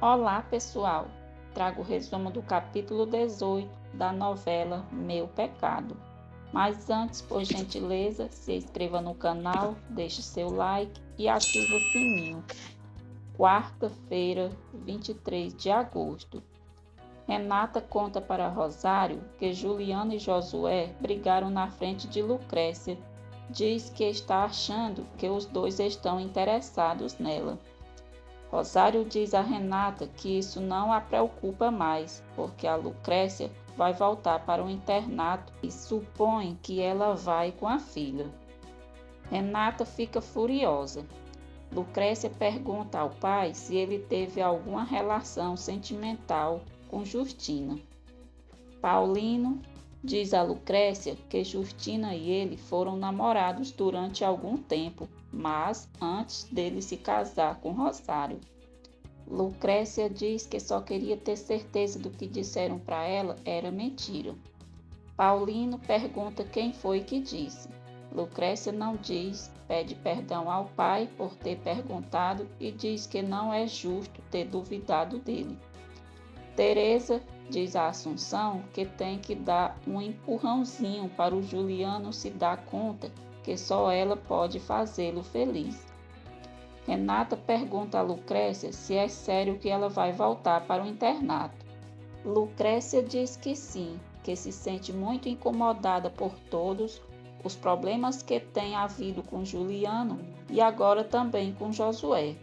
Olá, pessoal! Trago o resumo do capítulo 18 da novela Meu Pecado. Mas antes, por gentileza, se inscreva no canal, deixe seu like e ative o sininho. Quarta-feira, 23 de agosto. Renata conta para Rosário que Juliano e Josué brigaram na frente de Lucrécia. Diz que está achando que os dois estão interessados nela. Rosário diz a Renata que isso não a preocupa mais, porque a Lucrécia vai voltar para o internato e supõe que ela vai com a filha. Renata fica furiosa. Lucrécia pergunta ao pai se ele teve alguma relação sentimental com Justina. Paulino diz a Lucrécia que Justina e ele foram namorados durante algum tempo, mas antes dele se casar com Rosário. Lucrécia diz que só queria ter certeza do que disseram para ela era mentira. Paulino pergunta quem foi que disse. Lucrécia não diz, pede perdão ao pai por ter perguntado e diz que não é justo ter duvidado dele. Teresa diz a Assunção que tem que dar um empurrãozinho para o Juliano se dar conta que só ela pode fazê-lo feliz. Renata pergunta a Lucrécia se é sério que ela vai voltar para o internato. Lucrécia diz que sim, que se sente muito incomodada por todos os problemas que tem havido com Juliano e agora também com Josué.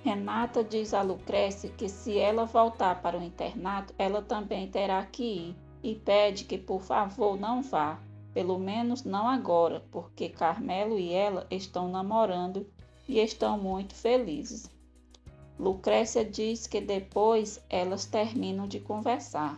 Renata diz a Lucrécia que se ela voltar para o internato, ela também terá que ir e pede que por favor não vá, pelo menos não agora, porque Carmelo e ela estão namorando e estão muito felizes. Lucrécia diz que depois elas terminam de conversar.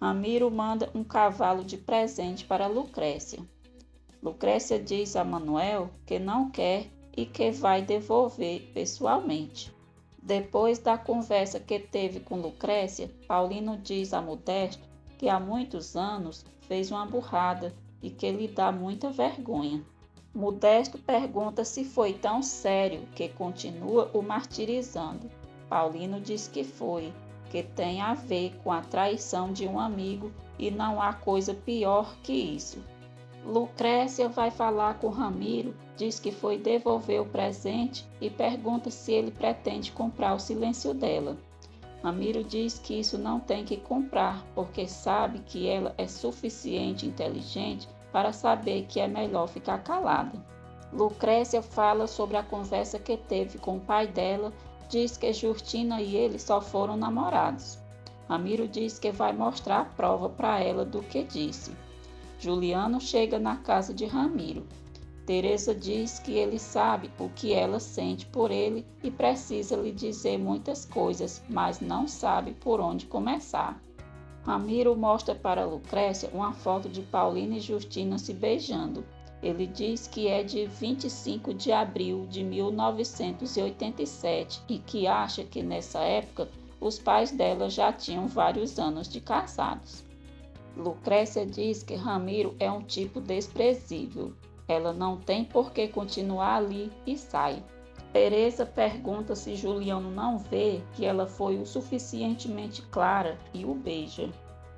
Ramiro manda um cavalo de presente para Lucrécia. Lucrécia diz a Manuel que não quer e que vai devolver pessoalmente. Depois da conversa que teve com Lucrécia, Paulino diz a Modesto que há muitos anos fez uma burrada e que lhe dá muita vergonha. Modesto pergunta se foi tão sério que continua o martirizando. Paulino diz que foi, que tem a ver com a traição de um amigo e não há coisa pior que isso. Lucrécia vai falar com Ramiro, diz que foi devolver o presente e pergunta se ele pretende comprar o silêncio dela. Ramiro diz que isso não tem que comprar, porque sabe que ela é suficiente inteligente para saber que é melhor ficar calada. Lucrécia fala sobre a conversa que teve com o pai dela, diz que Justina e ele só foram namorados. Ramiro diz que vai mostrar a prova para ela do que disse. Juliano chega na casa de Ramiro. Teresa diz que ele sabe o que ela sente por ele e precisa lhe dizer muitas coisas, mas não sabe por onde começar. Ramiro mostra para Lucrécia uma foto de Paulina e Justina se beijando. Ele diz que é de 25 de abril de 1987 e que acha que nessa época os pais dela já tinham vários anos de casados. Lucrécia diz que Ramiro é um tipo desprezível. Ela não tem por que continuar ali e sai. Teresa pergunta se Juliano não vê que ela foi o suficientemente clara e o beija.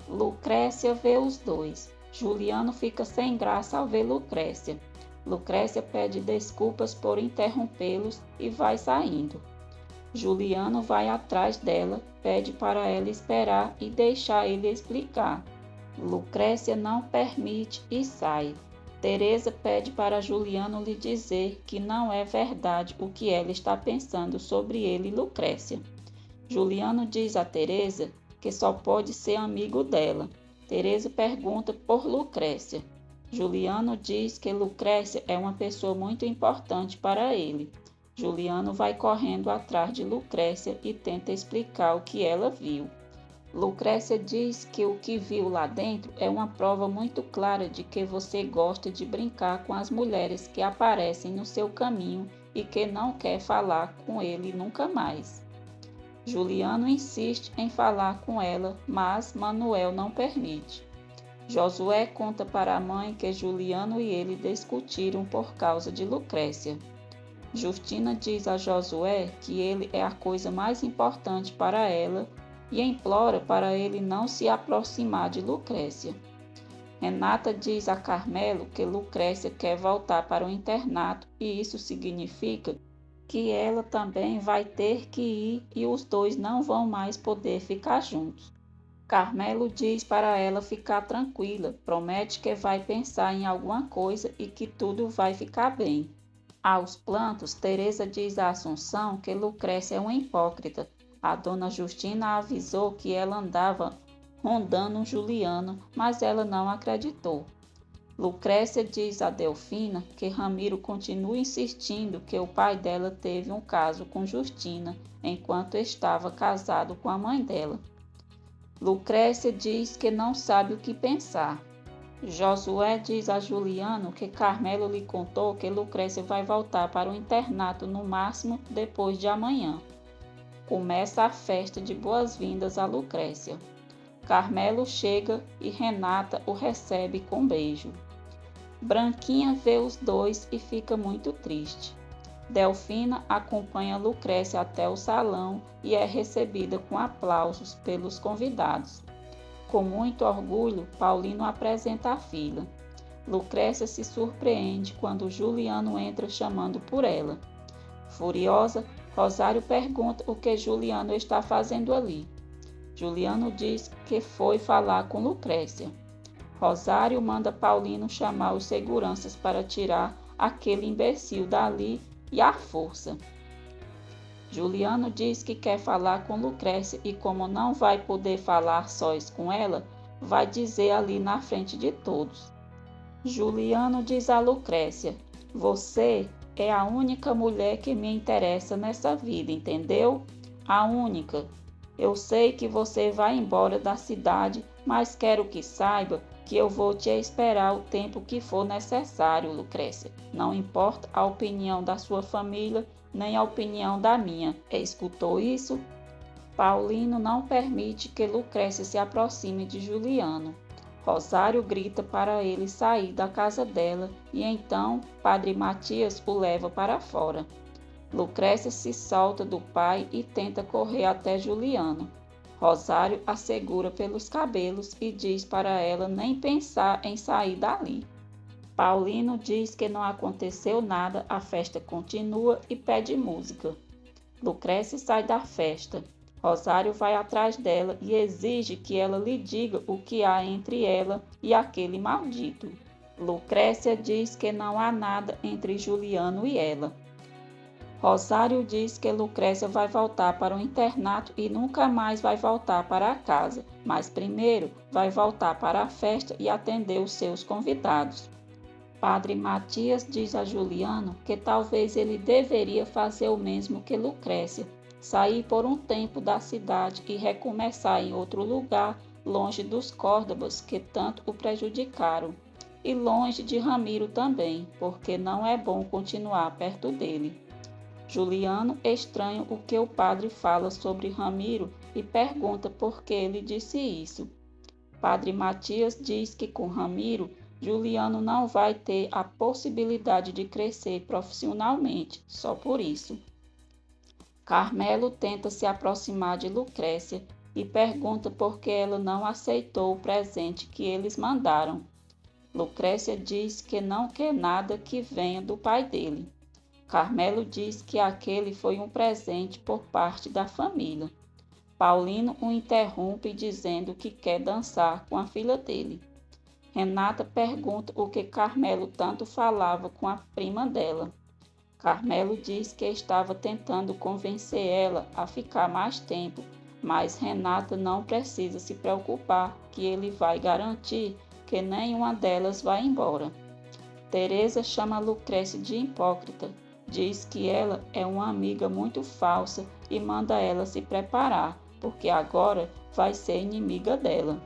Lucrécia vê os dois. Juliano fica sem graça ao ver Lucrécia. Lucrécia pede desculpas por interrompê-los e vai saindo. Juliano vai atrás dela, pede para ela esperar e deixar ele explicar. Lucrécia não permite e sai. Teresa pede para Juliano lhe dizer que não é verdade o que ela está pensando sobre ele e Lucrécia. Juliano diz a Teresa que só pode ser amigo dela. Teresa pergunta por Lucrécia. Juliano diz que Lucrécia é uma pessoa muito importante para ele. Juliano vai correndo atrás de Lucrécia e tenta explicar o que ela viu. Lucrécia diz que o que viu lá dentro é uma prova muito clara de que você gosta de brincar com as mulheres que aparecem no seu caminho e que não quer falar com ele nunca mais. Juliano insiste em falar com ela, mas Manuel não permite. Josué conta para a mãe que Juliano e ele discutiram por causa de Lucrécia. Justina diz a Josué que ele é a coisa mais importante para ela e implora para ele não se aproximar de Lucrécia. Renata diz a Carmelo que Lucrécia quer voltar para o internato e isso significa que ela também vai ter que ir e os dois não vão mais poder ficar juntos. Carmelo diz para ela ficar tranquila, promete que vai pensar em alguma coisa e que tudo vai ficar bem. Aos plantos, Teresa diz a Assunção que Lucrécia é uma hipócrita. A dona Justina avisou que ela andava rondando Juliano, mas ela não acreditou. Lucrécia diz a Delfina que Ramiro continua insistindo que o pai dela teve um caso com Justina enquanto estava casado com a mãe dela. Lucrécia diz que não sabe o que pensar. Josué diz a Juliano que Carmelo lhe contou que Lucrécia vai voltar para o internato no máximo depois de amanhã. Começa a festa de boas-vindas a Lucrécia. Carmelo chega e Renata o recebe com beijo. Branquinha vê os dois e fica muito triste. Delfina acompanha Lucrécia até o salão e é recebida com aplausos pelos convidados. Com muito orgulho, Paulino apresenta a filha. Lucrécia se surpreende quando Juliano entra chamando por ela. Furiosa, Rosário pergunta o que Juliano está fazendo ali. Juliano diz que foi falar com Lucrécia. Rosário manda Paulino chamar os seguranças para tirar aquele imbecil dali e à força. Juliano diz que quer falar com Lucrécia e como não vai poder falar sós com ela, vai dizer ali na frente de todos. Juliano diz a Lucrécia: você é a única mulher que me interessa nessa vida, entendeu? A única. Eu sei que você vai embora da cidade, mas quero que saiba que eu vou te esperar o tempo que for necessário, Lucrécia. Não importa a opinião da sua família, nem a opinião da minha. Escutou isso? Paulino não permite que Lucrécia se aproxime de Juliano. Rosário grita para ele sair da casa dela e então Padre Matias o leva para fora. Lucrécia se solta do pai e tenta correr até Juliano. Rosário a segura pelos cabelos e diz para ela nem pensar em sair dali. Paulino diz que não aconteceu nada, a festa continua e pede música. Lucrécia sai da festa. Rosário vai atrás dela e exige que ela lhe diga o que há entre ela e aquele maldito. Lucrécia diz que não há nada entre Juliano e ela. Rosário diz que Lucrécia vai voltar para o internato e nunca mais vai voltar para a casa, mas primeiro vai voltar para a festa e atender os seus convidados. Padre Matias diz a Juliano que talvez ele deveria fazer o mesmo que Lucrécia, sair por um tempo da cidade e recomeçar em outro lugar, longe dos Córdobas que tanto o prejudicaram, e longe de Ramiro também, porque não é bom continuar perto dele. Juliano estranha o que o padre fala sobre Ramiro e pergunta por que ele disse isso. Padre Matias diz que com Ramiro, Juliano não vai ter a possibilidade de crescer profissionalmente, só por isso. Carmelo tenta se aproximar de Lucrécia e pergunta por que ela não aceitou o presente que eles mandaram. Lucrécia diz que não quer nada que venha do pai dele. Carmelo diz que aquele foi um presente por parte da família. Paulino o interrompe dizendo que quer dançar com a filha dele. Renata pergunta o que Carmelo tanto falava com a prima dela. Carmelo diz que estava tentando convencer ela a ficar mais tempo, mas Renata não precisa se preocupar que ele vai garantir que nenhuma delas vai embora. Teresa chama Lucrécia de hipócrita. Diz que ela é uma amiga muito falsa e manda ela se preparar, porque agora vai ser inimiga dela.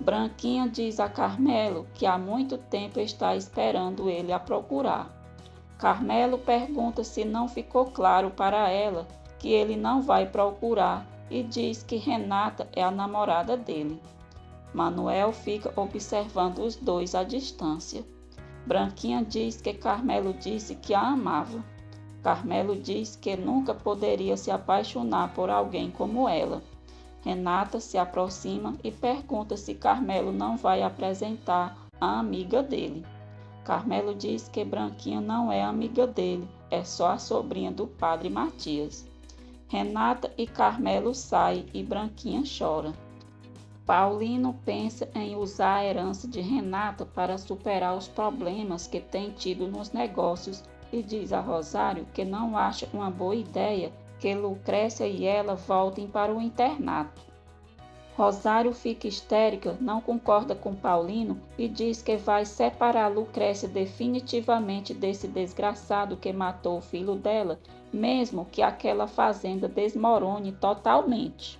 Branquinha diz a Carmelo que há muito tempo está esperando ele a procurar. Carmelo pergunta se não ficou claro para ela que ele não vai procurar e diz que Renata é a namorada dele. Manuel fica observando os dois à distância. Branquinha diz que Carmelo disse que a amava. Carmelo diz que nunca poderia se apaixonar por alguém como ela. Renata se aproxima e pergunta se Carmelo não vai apresentar a amiga dele. Carmelo diz que Branquinha não é amiga dele, é só a sobrinha do padre Matias. Renata e Carmelo saem e Branquinha chora. Paulino pensa em usar a herança de Renata para superar os problemas que tem tido nos negócios e diz a Rosário que não acha uma boa ideia que Lucrécia e ela voltem para o internato. Rosário fica histérica, não concorda com Paulino e diz que vai separar Lucrécia definitivamente desse desgraçado que matou o filho dela, mesmo que aquela fazenda desmorone totalmente.